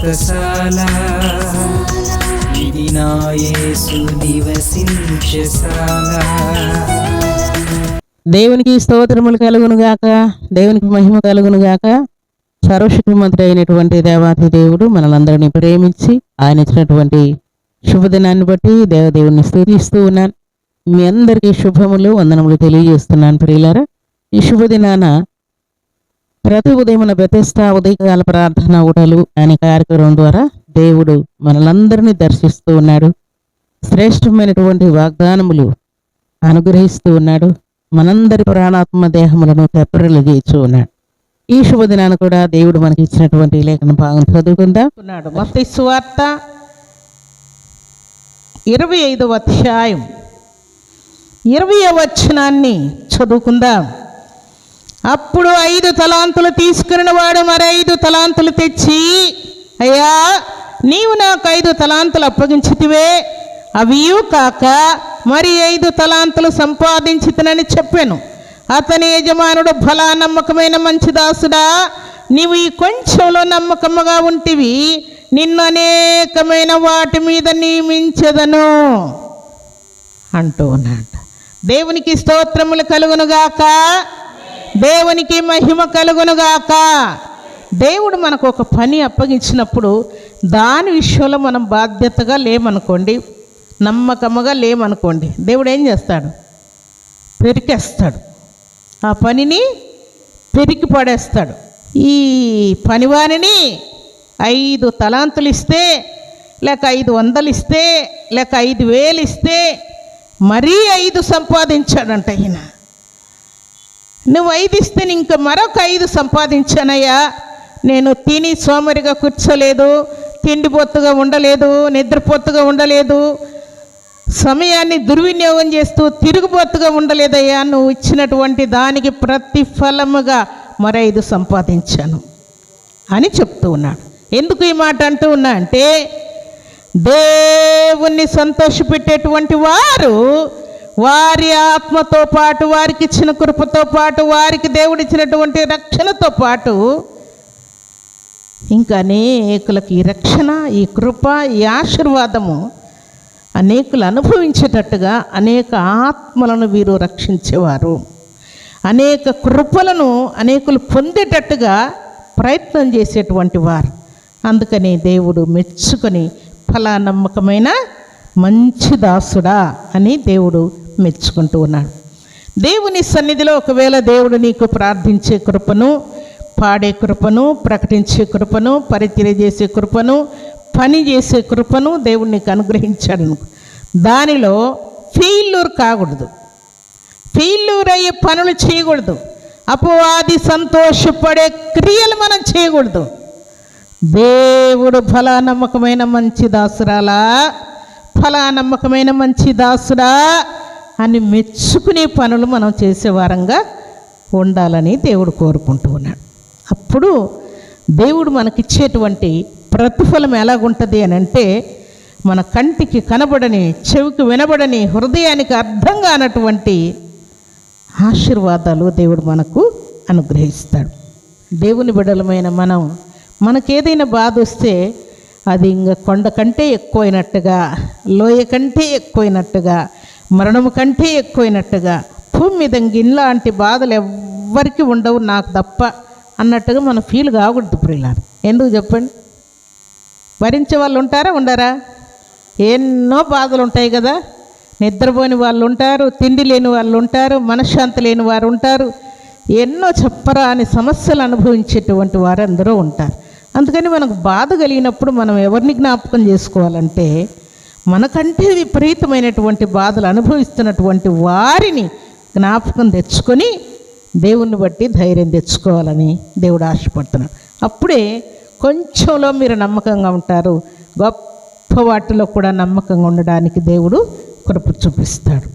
వ్రతశాల ఇది నా యేసు నివసించశాల. దేవునికి స్తోత్రములు కలుగునుగాక, దేవునికి మహిమ కలుగునుగాక. సర్వశక్తిమంతుడు అయినటువంటి దేవాతి దేవుడు మనలందరినీ ప్రేమించి ఆయన ఇచ్చినటువంటి శుభదినాన్ని బట్టి దేవదేవుని స్తుతిస్తూ ఉన్నాను. మీ అందరికీ శుభములు వందనములు తెలియజేస్తున్నాను. ప్రియులారా, ఈ శుభదినాన ప్రతి ఉదయమున బెతెస్దా ఉదయకాల ప్రార్థన ఊటలు అనే కార్యక్రమం ద్వారా దేవుడు మనలందరినీ దర్శిస్తూ ఉన్నాడు. శ్రేష్టమైనటువంటి వాగ్దానములు అనుగ్రహిస్తూ ఉన్నాడు. మనందరి ప్రాణాత్మ దేహములను తెప్పరిల్లు చేస్తూ ఉన్నాడు. ఈ శుభదినాన్ని కూడా దేవుడు మనకి ఇచ్చినటువంటి లేఖన భాగం చదువుకుందాం. మత్తయి సువార్త 25వ అధ్యాయం 20వ వచనాన్ని చదువుకుందాం. అప్పుడు 5 తలాంతులు తీసుకున్న వాడు మరి 5 తలాంతులు తెచ్చి, అయ్యా నీవు నాకు 5 తలాంతులు అప్పగించితివే, అవియు కాక మరి 5 తలాంతులు సంపాదించితనని చెప్పాను. అతని యజమానుడు, భలా నమ్మకమైన మంచి దాసుడా, నీవు ఈ కొంచెంలో నమ్మకముగా ఉంటివి, నిన్ను అనేకమైన వాటి మీద నియమించెదను అంటూ ఉన్నాడు. దేవునికి స్తోత్రములు కలుగునుగాక, దేవునికి మహిమ కలుగునుగాక. దేవుడు మనకు ఒక పని అప్పగించినప్పుడు దాని విషయంలో మనం బాధ్యతగా లేమనుకోండి, నమ్మకముగా లేమనుకోండి, దేవుడు ఏం చేస్తాడు? పెరికేస్తాడు. ఆ పనిని పెరికి పడేస్తాడు. ఈ పనివానిని 5 తలాంతులు ఇస్తే, లేక 500 ఇస్తే, లేక 5,000 ఇస్తే మరీ 5 సంపాదించాడంట ఈయన. నువ్వు 5 ఇస్తే ఇంక మరొక 5 సంపాదించానయ్యా, నేను తిని సోమరిగా కూర్చోలేదు, తిండిపోతుగా ఉండలేదు, నిద్రపోతుగా ఉండలేదు, సమయాన్ని దుర్వినియోగం చేస్తూ తిరుగుబోతుగా ఉండలేదయ్యా, నువ్వు ఇచ్చినటువంటి దానికి ప్రతిఫలముగా మరి 5 సంపాదించాను అని చెప్తూ ఉన్నాడు. ఎందుకు ఈ మాట అంటూ ఉన్నా అంటే, దేవుణ్ణి సంతోషపెట్టేటువంటి వారు వారి ఆత్మతో పాటు, వారికి ఇచ్చిన కృపతో పాటు, వారికి దేవుడు ఇచ్చినటువంటి రక్షణతో పాటు ఇంకా అనేకులకి ఈ రక్షణ, ఈ కృప, ఈ ఆశీర్వాదము అనేకులు అనుభవించేటట్టుగా అనేక ఆత్మలను వీరు రక్షించేవారు, అనేక కృపలను అనేకులు పొందేటట్టుగా ప్రయత్నం చేసేటువంటి వారు. అందుకని దేవుడు మెచ్చుకొని ఫలా నమ్మకమైన మంచి దాసుడా అని దేవుడు మెచ్చుకుంటూ ఉన్నాడు. దేవుని సన్నిధిలో ఒకవేళ దేవుడు నీకు ప్రార్థించే కృపను, పాడే కృపను, ప్రకటించే కృపను, పరిచర్య చేసే కృపను, పని చేసే కృపను దేవుడు నీకు అనుగ్రహించాడు. దానిలో ఫెయిల్యూర్ కాకూడదు, ఫెయిల్యూర్ అయ్యే పనులు చేయకూడదు, అపవాది సంతోషపడే క్రియలు మనం చేయకూడదు. దేవుడు ఫలా నమ్మకమైన మంచి దాసురాలా, ఫలా నమ్మకమైన మంచి దాసుడా అని మెచ్చుకునే పనులు మనం చేసే వారంగా ఉండాలని దేవుడు కోరుకుంటూ ఉన్నాడు. అప్పుడు దేవుడు మనకిచ్చేటువంటి ప్రతిఫలం ఎలాగుంటుంది అని అంటే, మన కంటికి కనబడని, చెవికి వినబడని, హృదయానికి అర్థం కానటువంటి ఆశీర్వాదాలు దేవుడు మనకు అనుగ్రహిస్తాడు. దేవుని బిడ్డలమైన మనకేదైనా బాధ వస్తే అది ఇంకా కొండ కంటే ఎక్కువైనట్టుగా, లోయ కంటే ఎక్కువైనట్టుగా, మరణము కంటే ఎక్కువైనట్టుగా, భూమి మీద ఇలాంటి బాధలు ఎవ్వరికి ఉండవు నాకు తప్ప అన్నట్టుగా మనం ఫీల్ కాకూడదు ప్రియులారా. ఎందుకు చెప్పండి? భరించే వాళ్ళు ఉంటారా, ఉండరా? ఎన్నో బాధలు ఉంటాయి కదా. నిద్రపోని వాళ్ళు ఉంటారు, తిండి లేని వాళ్ళు ఉంటారు, మనశ్శాంతి లేని వారు ఉంటారు, ఎన్నో చెప్పరా అని సమస్యలు అనుభవించేటువంటి వారు అందరూ ఉంటారు. అందుకని మనకు బాధ కలిగినప్పుడు మనం ఎవరిని జ్ఞాపకం చేసుకోవాలంటే, మనకంటే విపరీతమైనటువంటి బాధలు అనుభవిస్తున్నటువంటి వారిని జ్ఞాపకం తెచ్చుకొని దేవుణ్ణి బట్టి ధైర్యం తెచ్చుకోవాలని దేవుడు ఆశపడుతున్నాడు. అప్పుడే కొంచెంలో మీరు నమ్మకంగా ఉంటారు, గొప్ప వాటిలో కూడా నమ్మకంగా ఉండడానికి దేవుడు కృప చూపిస్తాడు.